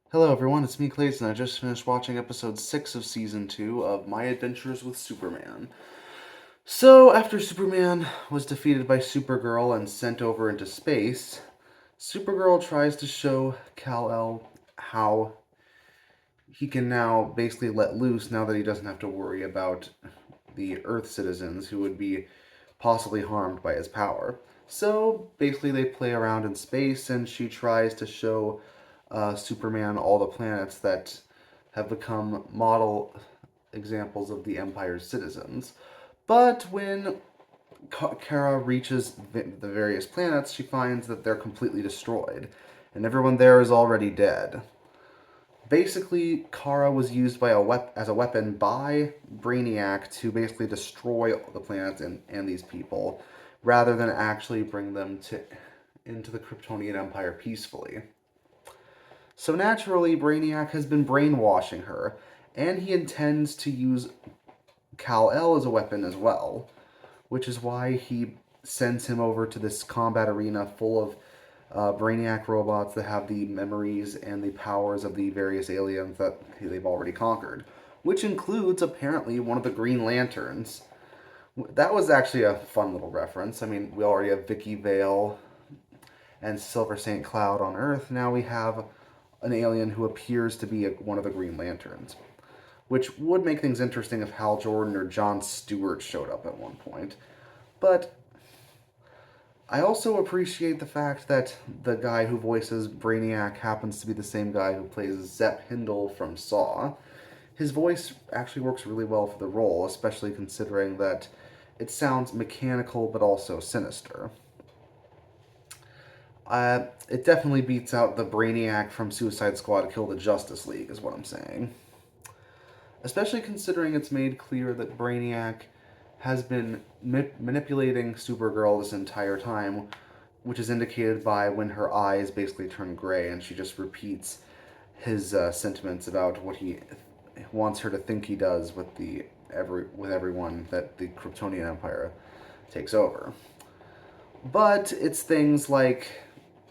Hello everyone, it's me Clayton. I just finished watching episode 6 of season 2 of My Adventures with Superman. So, after Superman was defeated by Supergirl and sent over into space, Supergirl tries to show Kal-El how he can now basically let loose now that he doesn't have to worry about the Earth citizens who would be possibly harmed by his power. So basically, they play around in space, and she tries to show Superman all the planets that have become model examples of the Empire's citizens. But when Kara reaches the various planets, she finds that they're completely destroyed, and everyone there is already dead. Basically, Kara was used by as a weapon by Brainiac to basically destroy the planets and these people, rather than actually bring them into the Kryptonian Empire peacefully. So naturally, Brainiac has been brainwashing her, and he intends to use Kal-El as a weapon as well, which is why he sends him over to this combat arena full of Brainiac robots that have the memories and the powers of the various aliens that they've already conquered, which includes apparently one of the Green Lanterns. That was actually a fun little reference. I mean, we already have Vicky Vale and Silver St. Cloud on Earth. Now we have an alien who appears to be one of the Green Lanterns, which would make things interesting if Hal Jordan or John Stewart showed up at one point. But I also appreciate the fact that the guy who voices Brainiac happens to be the same guy who plays Zep Hindle from Saw. His voice actually works really well for the role, especially considering that it sounds mechanical but also sinister. It definitely beats out the Brainiac from Suicide Squad Kill the Justice League, is what I'm saying. Especially considering it's made clear that Brainiac has been manipulating Supergirl this entire time, which is indicated by when her eyes basically turn gray and she just repeats his sentiments about what he wants her to think he does with everyone that the Kryptonian Empire takes over. But it's things like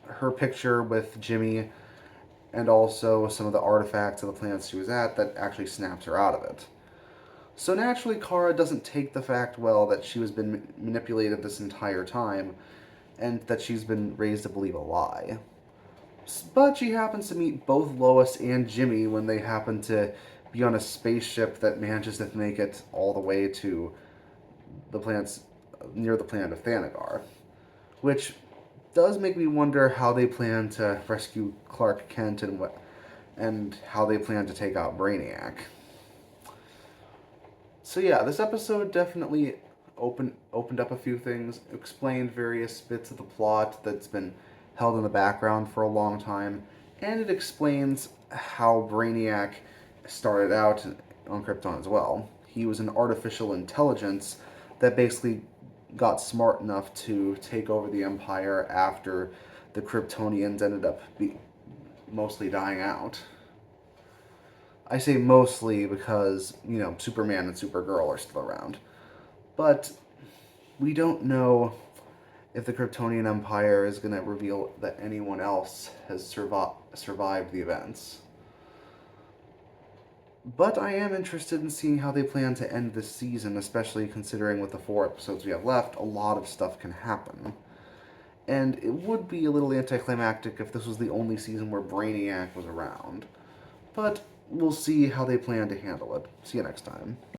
her picture with Jimmy and also some of the artifacts of the planets she was at that actually snaps her out of it. So naturally, Kara doesn't take the fact well that she has been manipulated this entire time and that she's been raised to believe a lie. But she happens to meet both Lois and Jimmy when they happen to be on a spaceship that manages to make it all the way to the planets near the planet of Thanagar, which does make me wonder how they plan to rescue Clark Kent and how they plan to take out Brainiac. So yeah, this episode definitely opened up a few things, explained various bits of the plot that's been held in the background for a long time, and it explains how Brainiac started out on Krypton as well. He was an artificial intelligence that basically got smart enough to take over the Empire after the Kryptonians ended up mostly dying out. I say mostly because, Superman and Supergirl are still around. But we don't know if the Kryptonian Empire is going to reveal that anyone else has survived the events. But I am interested in seeing how they plan to end this season, especially considering with the 4 episodes we have left, a lot of stuff can happen. And it would be a little anticlimactic if this was the only season where Brainiac was around. But we'll see how they plan to handle it. See you next time.